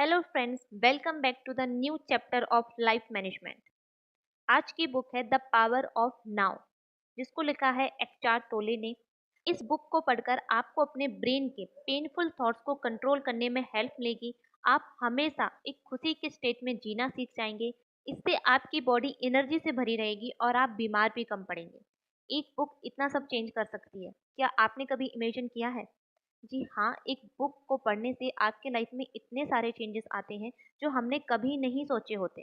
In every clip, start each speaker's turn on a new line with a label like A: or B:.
A: Hello friends, welcome back to the new chapter of life management. आज की book है the power of now, जिसको लिखा है एक्चार टोले ने। इस बुक को पढ़कर आपको अपने ब्रेन के पेनफुल थॉट्स को कंट्रोल करने में हेल्प मिलेगी। आप हमेशा एक खुशी के स्टेट में जीना सीख जाएंगे। इससे आपकी बॉडी एनर्जी से भरी रहेगी और आप बीमार भी कम पड़ेंगे। एक बुक इतना सब चेंज कर सकती है, क्या आपने कभी इमेजिन किया है? जी हाँ, एक बुक को पढ़ने से आपके लाइफ में इतने सारे चेंजेस आते हैं जो हमने कभी नहीं सोचे होते।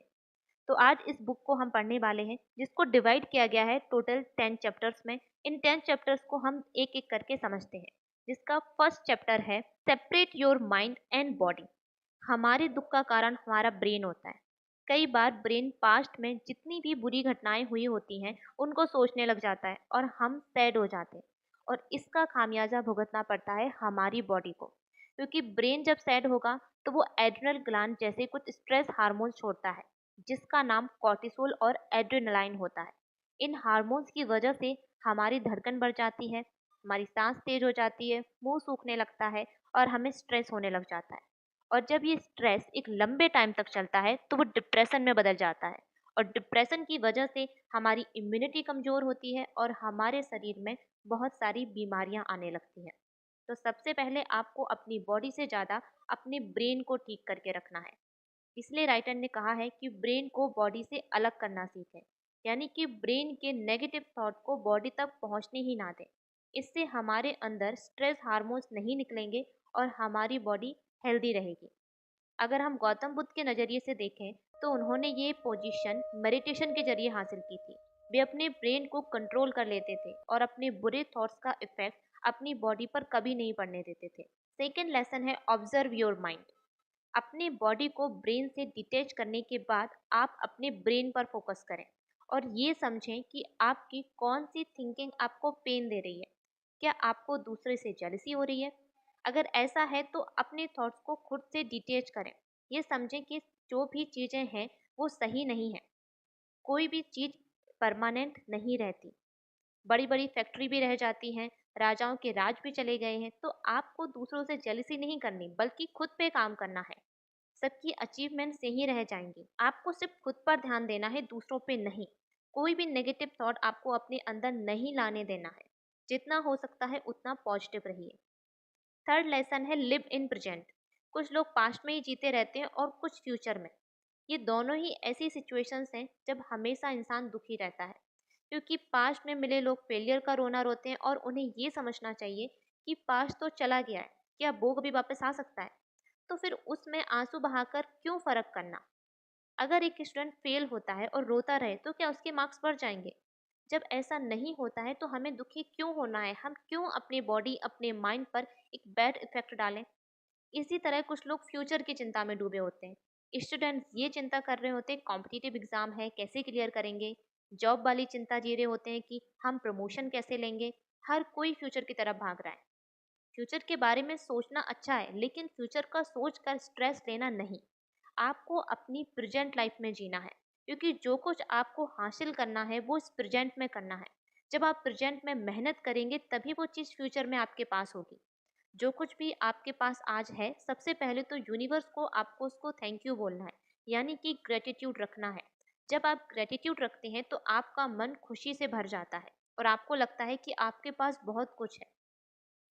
A: तो आज इस बुक को हम पढ़ने वाले हैं, जिसको डिवाइड किया गया है टोटल 10 चैप्टर्स में। इन 10 चैप्टर्स को हम एक एक करके समझते हैं। जिसका फर्स्ट चैप्टर है separate your mind and body. हमारे दुख का कारण हमारा ब्रेन होता है। कई बार ब्रेन पास्ट में जितनी भी बुरी घटनाएं हुई होती हैं उनको सोचने लग जाता है और हम सैड हो जाते हैं, और इसका खामियाजा भुगतना पड़ता है हमारी बॉडी को। क्योंकि ब्रेन जब सैड होगा तो वो एड्रिनल ग्लैंड जैसे कुछ स्ट्रेस हार्मोन छोड़ता है, जिसका नाम कॉर्टिसोल और एड्रेनालाइन होता है। इन हार्मोन्स की वजह से हमारी धड़कन बढ़ जाती है, हमारी सांस तेज हो जाती है, मुंह सूखने लगता है और हमें स्ट्रेस होने लग जाता है। और जब ये स्ट्रेस एक लंबे टाइम तक चलता है तो वो डिप्रेशन में बदल जाता है, और डिप्रेशन की वजह से हमारी इम्यूनिटी कमजोर होती है और हमारे शरीर में बहुत सारी बीमारियां आने लगती हैं। तो सबसे पहले आपको अपनी बॉडी से ज़्यादा अपने ब्रेन को ठीक करके रखना है। इसलिए राइटर ने कहा है कि ब्रेन को बॉडी से अलग करना सीखें, यानी कि ब्रेन के नेगेटिव थॉट को बॉडी तक पहुंचने ही ना दें। इससे हमारे अंदर स्ट्रेस हार्मोन्स नहीं निकलेंगे और हमारी बॉडी हेल्दी रहेगी। अगर हम गौतम बुद्ध के नज़रिए से देखें तो उन्होंने ये पोजीशन मेडिटेशन के जरिए हासिल की थी। वे अपने ब्रेन को कंट्रोल कर लेते थे और अपने बुरे थॉट्स का इफेक्ट अपनी बॉडी पर कभी नहीं पड़ने देते थे। सेकेंड लेसन है ऑब्जर्व योर माइंड। अपने बॉडी को ब्रेन से डिटैच करने के बाद आप अपने ब्रेन पर फोकस करें और ये समझें कि आपकी कौन सी थिंकिंग आपको पेन दे रही है। क्या आपको दूसरे से जेलसी हो रही है? अगर ऐसा है तो अपने थॉट्स को खुद से डिटेच करें। ये समझें कि जो भी चीज़ें हैं वो सही नहीं है। कोई भी चीज़ परमानेंट नहीं रहती। बड़ी बड़ी फैक्ट्री भी रह जाती हैं, राजाओं के राज भी चले गए हैं। तो आपको दूसरों से जेलसी नहीं करनी, बल्कि खुद पे काम करना है। सबकी अचीवमेंट से ही रह जाएंगी। आपको सिर्फ खुद पर ध्यान देना है, दूसरों पे नहीं। कोई भी नेगेटिव थॉट आपको अपने अंदर नहीं लाने देना है। जितना हो सकता है उतना पॉजिटिव रहिए। थर्ड लेसन है लिव इन प्रेजेंट। कुछ लोग पास्ट में ही जीते रहते हैं और कुछ फ्यूचर में। ये दोनों ही ऐसी सिचुएशंस हैं जब हमेशा इंसान दुखी रहता है, क्योंकि पास्ट में मिले लोग फेलियर का रोना रोते हैं और उन्हें ये समझना चाहिए कि पास्ट तो चला गया है, क्या वो कभी वापस आ सकता है? तो फिर उसमें आंसू बहाकर क्यों फर्क करना? अगर एक स्टूडेंट फेल होता है और रोता रहे तो क्या उसके मार्क्स बढ़ जाएंगे? जब ऐसा नहीं होता है तो हमें दुखी क्यों होना है? हम क्यों अपनी बॉडी अपने माइंड पर एक बैड इफेक्ट डालें? इसी तरह कुछ लोग फ्यूचर की चिंता में डूबे होते हैं। स्टूडेंट्स ये चिंता कर रहे होते हैं कॉम्पिटिटिव एग्जाम है कैसे क्लियर करेंगे। जॉब वाली चिंता जी रहे होते हैं कि हम प्रमोशन कैसे लेंगे। हर कोई फ्यूचर की तरफ भाग रहा है। फ्यूचर के बारे में सोचना अच्छा है, लेकिन फ्यूचर का सोच कर स्ट्रेस लेना नहीं। आपको अपनी प्रेजेंट लाइफ में जीना है, क्योंकि जो कुछ आपको हासिल करना है वो इस प्रेजेंट में करना है। जब आप प्रेजेंट में मेहनत करेंगे तभी वो चीज़ फ्यूचर में आपके पास होगी। जो कुछ भी आपके पास आज है, सबसे पहले तो यूनिवर्स को आपको उसको थैंक यू बोलना है, यानी कि ग्रेटिट्यूड रखना है। जब आप ग्रेटिट्यूड रखते हैं तो आपका मन खुशी से भर जाता है और आपको लगता है कि आपके पास बहुत कुछ है।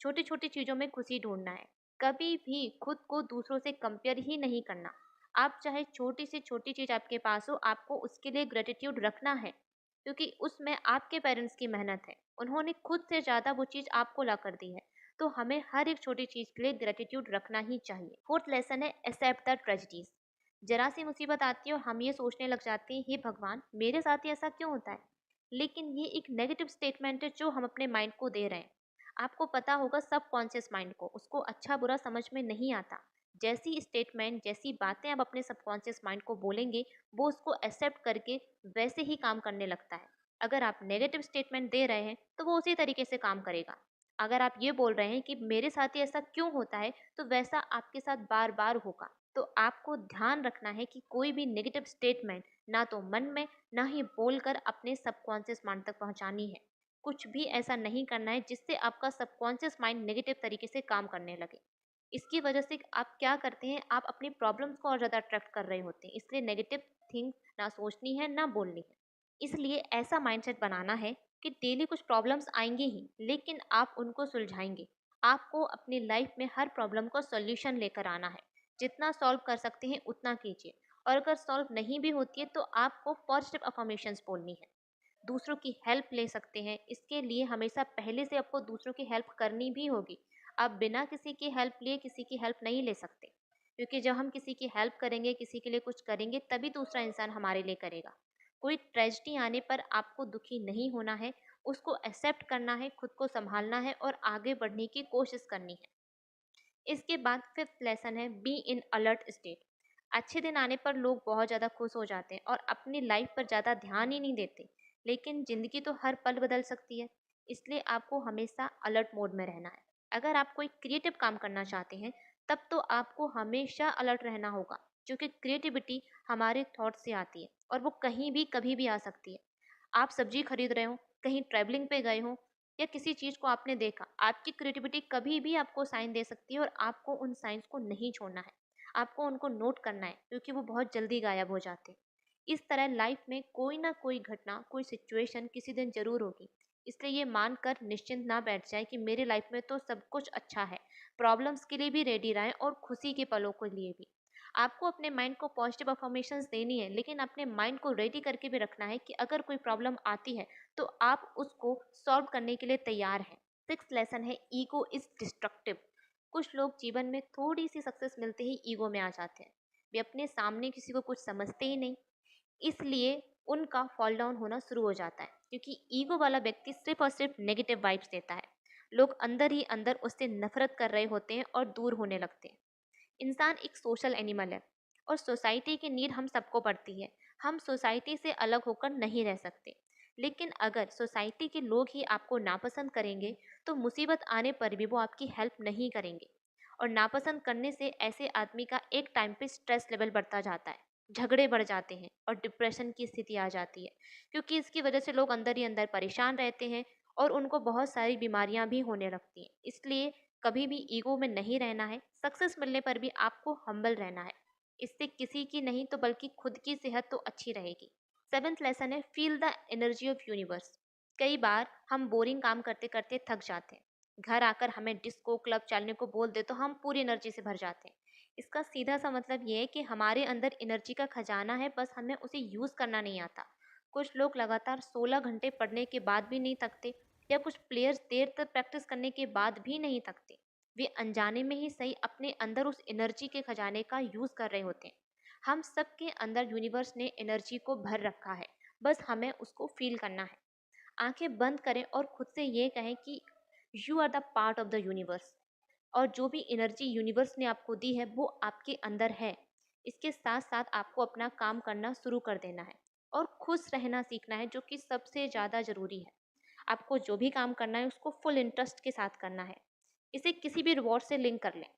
A: छोटी छोटी चीज़ों में खुशी ढूंढना है। कभी भी खुद को दूसरों से कंपेयर ही नहीं करना। आप चाहे छोटी से छोटी चीज़ आपके पास हो, आपको उसके लिए ग्रेटिट्यूड रखना है, क्योंकि उसमें आपके पेरेंट्स की मेहनत है। उन्होंने खुद से ज़्यादा वो चीज़ आपको ला कर दी है। तो हमें हर एक छोटी चीज़ के लिए ग्रेटिट्यूड रखना ही चाहिए। फोर्थ लेसन है एक्सेप्ट द ट्रेजिडीज। जरा सी मुसीबत आती है और हम ये सोचने लग जाते हैं, हे भगवान मेरे साथ ही ऐसा क्यों होता है? लेकिन ये एक नेगेटिव स्टेटमेंट है जो हम अपने माइंड को दे रहे हैं। आपको पता होगा सब कॉन्शियस माइंड को उसको अच्छा बुरा समझ में नहीं आता। जैसी स्टेटमेंट जैसी बातें आप अपने सबकॉन्शियस माइंड को बोलेंगे, वो उसको एक्सेप्ट करके वैसे ही काम करने लगता है। अगर आप नेगेटिव स्टेटमेंट दे रहे हैं तो वो उसी तरीके से काम करेगा। अगर आप ये बोल रहे हैं कि मेरे साथ ही ऐसा क्यों होता है, तो वैसा आपके साथ बार बार होगा। तो आपको ध्यान रखना है कि कोई भी नेगेटिव स्टेटमेंट ना तो मन में ना ही बोलकर अपने सबकॉन्शियस माइंड तक पहुंचानी है। कुछ भी ऐसा नहीं करना है जिससे आपका सबकॉन्शियस माइंड नेगेटिव तरीके से काम करने लगे। इसकी वजह से आप क्या करते हैं, आप अपनी प्रॉब्लम्स को और ज़्यादा अट्रैक्ट कर रहे होते हैं। इसलिए नेगेटिव थिंग ना सोचनी है, ना बोलनी है। इसलिए ऐसा माइंडसेट बनाना है कि डेली कुछ प्रॉब्लम्स आएंगे ही, लेकिन आप उनको सुलझाएंगे। आपको अपनी लाइफ में हर प्रॉब्लम को सॉल्यूशन लेकर आना है। जितना सॉल्व कर सकते हैं उतना कीजिए, और अगर सॉल्व नहीं भी होती है तो आपको पॉजिटिव अफर्मेशंस बोलनी है। दूसरों की हेल्प ले सकते हैं, इसके लिए हमेशा पहले से आपको दूसरों की हेल्प करनी भी होगी। आप बिना किसी की हेल्प लिए किसी की हेल्प नहीं ले सकते, क्योंकि जब हम किसी की हेल्प करेंगे, किसी के लिए कुछ करेंगे, तभी दूसरा इंसान हमारे लिए करेगा। कोई ट्रेजेडी आने पर आपको दुखी नहीं होना है, उसको एक्सेप्ट करना है, खुद को संभालना है और आगे बढ़ने की कोशिश करनी है। इसके बाद फिफ्थ लेसन है बी इन अलर्ट स्टेट। अच्छे दिन आने पर लोग बहुत ज़्यादा खुश हो जाते हैं और अपनी लाइफ पर ज़्यादा ध्यान ही नहीं देते, लेकिन ज़िंदगी तो हर पल बदल सकती है। इसलिए आपको हमेशा अलर्ट मोड में रहना है। अगर आप कोई क्रिएटिव काम करना चाहते हैं, तब तो आपको हमेशा अलर्ट रहना होगा, क्योंकि क्रिएटिविटी हमारे थॉट से आती है और वो कहीं भी कभी भी आ सकती है। आप सब्जी खरीद रहे हो, कहीं ट्रैवलिंग पे गए हो, या किसी चीज़ को आपने देखा, आपकी क्रिएटिविटी कभी भी आपको साइन दे सकती है और आपको उन साइंस को नहीं छोड़ना है। आपको उनको नोट करना है, क्योंकि वो बहुत जल्दी गायब हो जाते हैं। इस तरह लाइफ में कोई ना कोई घटना, कोई सिचुएशन किसी दिन ज़रूर होगी। इसलिए ये मानकर निश्चिंत ना बैठ जाए कि मेरी लाइफ में तो सब कुछ अच्छा है। प्रॉब्लम्स के लिए भी रेडी रहें और खुशी के पलों के लिए भी। आपको अपने माइंड को पॉजिटिव अफर्मेशंस देनी है, लेकिन अपने माइंड को रेडी करके भी रखना है कि अगर कोई प्रॉब्लम आती है तो आप उसको सॉल्व करने के लिए तैयार हैं। सिक्स्थ लेसन है ईगो इज डिस्ट्रक्टिव। कुछ लोग जीवन में थोड़ी सी सक्सेस मिलते ही ईगो में आ जाते हैं। वे अपने सामने किसी को कुछ समझते ही नहीं, इसलिए उनका फॉल डाउन होना शुरू हो जाता है, क्योंकि ईगो वाला व्यक्ति सिर्फ और सिर्फ नेगेटिव वाइब्स देता है। लोग अंदर ही अंदर उससे नफरत कर रहे होते हैं और दूर होने लगते हैं। इंसान एक सोशल एनिमल है और सोसाइटी की नीड हम सबको पड़ती है। हम सोसाइटी से अलग होकर नहीं रह सकते। लेकिन अगर सोसाइटी के लोग ही आपको नापसंद करेंगे, तो मुसीबत आने पर भी वो आपकी हेल्प नहीं करेंगे। और नापसंद करने से ऐसे आदमी का एक टाइम पे स्ट्रेस लेवल बढ़ता जाता है, झगड़े बढ़ जाते हैं और डिप्रेशन की स्थिति आ जाती है, क्योंकि इसकी वजह से लोग अंदर ही अंदर परेशान रहते हैं और उनको बहुत सारी बीमारियां भी होने लगती हैं। इसलिए कभी भी ईगो में नहीं रहना है। सक्सेस मिलने पर भी आपको हम्बल रहना है। इससे किसी की नहीं तो बल्कि खुद की सेहत तो अच्छी रहेगी। सेवेंथ लेसन है feel the energy of universe. कई बार हम बोरिंग काम करते करते थक जाते हैं। घर आकर हमें डिस्को क्लब चलने को बोल दे तो हम पूरी एनर्जी से भर जाते हैं। इसका सीधा सा मतलब ये है कि हमारे अंदर एनर्जी का खजाना है, बस हमें उसे यूज करना नहीं आता। कुछ लोग लगातार 16 घंटे पढ़ने के बाद भी नहीं थकते, या कुछ प्लेयर्स देर तक प्रैक्टिस करने के बाद भी नहीं थकते। वे अनजाने में ही सही अपने अंदर उस एनर्जी के खजाने का यूज कर रहे होते हैं। हम सबके अंदर यूनिवर्स ने एनर्जी को भर रखा है, बस हमें उसको फील करना है। आंखें बंद करें और खुद से ये कहें कि you are the part of the universe, और जो भी एनर्जी यूनिवर्स ने आपको दी है वो आपके अंदर है। इसके साथ साथ आपको अपना काम करना शुरू कर देना है और खुश रहना सीखना है, जो कि सबसे ज़्यादा ज़रूरी है। आपको जो भी काम करना है उसको फुल इंटरेस्ट के साथ करना है। इसे किसी भी रिवॉर्ड से लिंक कर लें।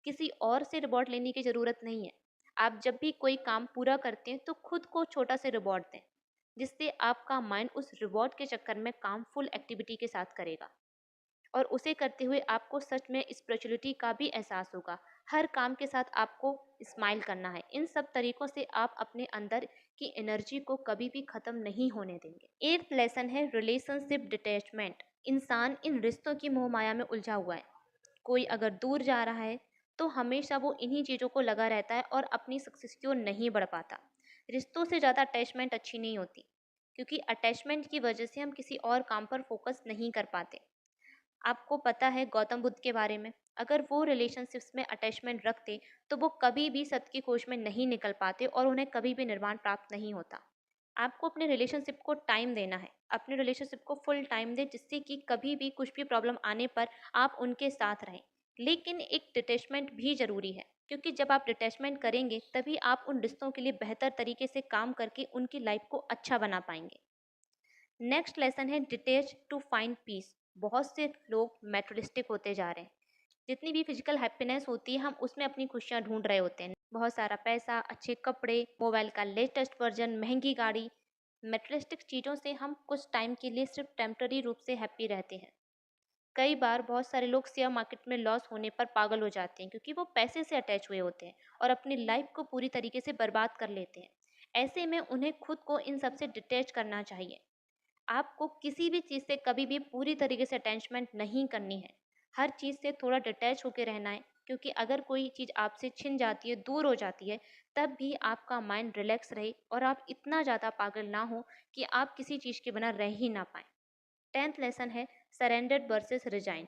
A: किसी और से रिवॉर्ड लेने की ज़रूरत नहीं है। आप जब भी कोई काम पूरा करते हैं तो खुद को छोटा से रिवॉर्ड दें, जिससे आपका माइंड उस रिवॉर्ड के चक्कर में काम फुल एक्टिविटी के साथ करेगा। और उसे करते हुए आपको सच में स्पिरिचुअलिटी का भी एहसास होगा। हर काम के साथ आपको स्माइल करना है। इन सब तरीकों से आप अपने अंदर की एनर्जी को कभी भी ख़त्म नहीं होने देंगे। एट्थ लेसन है रिलेशनशिप डिटैचमेंट। इंसान इन रिश्तों की मोह माया में उलझा हुआ है। कोई अगर दूर जा रहा है तो हमेशा वो इन्हीं चीज़ों को लगा रहता है और अपनी सक्सेस की ओर नहीं बढ़ पाता। रिश्तों से ज़्यादा अटैचमेंट अच्छी नहीं होती, क्योंकि अटैचमेंट की वजह से हम किसी और काम पर फोकस नहीं कर पाते। आपको पता है गौतम बुद्ध के बारे में, अगर वो रिलेशनशिप्स में अटैचमेंट रखते तो वो कभी भी सत्य की खोज में नहीं निकल पाते और उन्हें कभी भी निर्वाण प्राप्त नहीं होता। आपको अपने रिलेशनशिप को टाइम देना है, अपने रिलेशनशिप को फुल टाइम दें, जिससे कि कभी भी कुछ भी प्रॉब्लम आने पर आप उनके साथ रहें। लेकिन एक डिटैचमेंट भी ज़रूरी है, क्योंकि जब आप डिटैचमेंट करेंगे तभी आप उन रिश्तों के लिए बेहतर तरीके से काम करके उनकी लाइफ को अच्छा बना पाएंगे। नेक्स्ट लेसन है डिटेच टू फाइंड पीस। बहुत से लोग मेटेरियलिस्टिक होते जा रहे हैं। जितनी भी फिजिकल हैप्पीनेस होती है हम उसमें अपनी खुशियाँ ढूंढ रहे होते हैं। बहुत सारा पैसा, अच्छे कपड़े, मोबाइल का लेटेस्ट वर्जन, महंगी गाड़ी। मेटेरियलिस्टिक चीज़ों से हम कुछ टाइम के लिए सिर्फ टेम्पररी रूप से हैप्पी रहते हैं। कई बार बहुत सारे लोग शेयर मार्केट में लॉस होने पर पागल हो जाते हैं क्योंकि वो पैसे से अटैच हुए होते हैं और अपनी लाइफ को पूरी तरीके से बर्बाद कर लेते हैं। ऐसे में उन्हें खुद को इन सब से डिटैच करना चाहिए। आपको किसी भी चीज़ से कभी भी पूरी तरीके से अटैचमेंट नहीं करनी है। हर चीज़ से थोड़ा डिटैच होके रहना है, क्योंकि अगर कोई चीज़ आपसे छिन जाती है, दूर हो जाती है, तब भी आपका माइंड रिलैक्स रहे और आप इतना ज़्यादा पागल ना हो कि आप किसी चीज़ के बिना रह ही ना पाएँ। 10th लेसन है सरेंडर वर्सेस रिजाइन।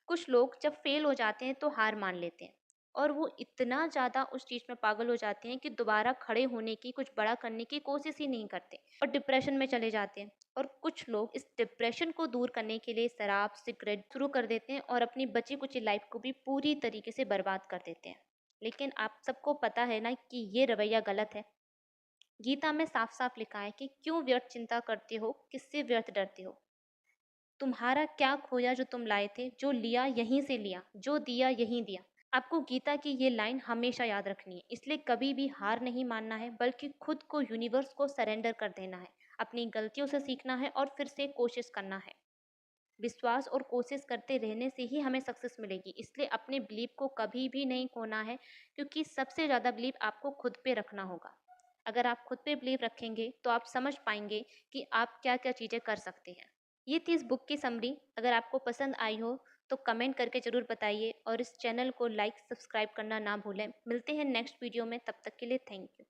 A: कुछ लोग जब फेल हो जाते हैं तो हार मान लेते हैं और वो इतना ज़्यादा उस चीज़ में पागल हो जाते हैं कि दोबारा खड़े होने की, कुछ बड़ा करने की कोशिश ही नहीं करते और डिप्रेशन में चले जाते हैं। और कुछ लोग इस डिप्रेशन को दूर करने के लिए शराब, सिगरेट शुरू कर देते हैं और अपनी बची कुची लाइफ को भी पूरी तरीके से बर्बाद कर देते हैं। लेकिन आप सबको पता है ना कि ये रवैया गलत है। गीता में साफ साफ लिखा है कि क्यों व्यर्थ चिंता करते हो, किससे व्यर्थ डरते हो। तुम्हारा क्या खोया जो तुम लाए थे, जो लिया यहीं से लिया, जो दिया यहीं दिया। आपको गीता की ये लाइन हमेशा याद रखनी है। इसलिए कभी भी हार नहीं मानना है, बल्कि खुद को यूनिवर्स को सरेंडर कर देना है। अपनी गलतियों से सीखना है और फिर से कोशिश करना है। विश्वास और कोशिश करते रहने से ही हमें सक्सेस मिलेगी। इसलिए अपने बिलीव को कभी भी नहीं खोना है, क्योंकि सबसे ज़्यादा बिलीव आपको खुद पे रखना होगा। अगर आप खुद पे बिलीव रखेंगे तो आप समझ पाएंगे कि आप क्या क्या चीज़ें कर सकते हैं। ये थी इस बुक की समरी। अगर आपको पसंद आई हो तो कमेंट करके ज़रूर बताइए और इस चैनल को लाइक सब्सक्राइब करना ना भूलें। मिलते हैं नेक्स्ट वीडियो में, तब तक के लिए थैंक यू।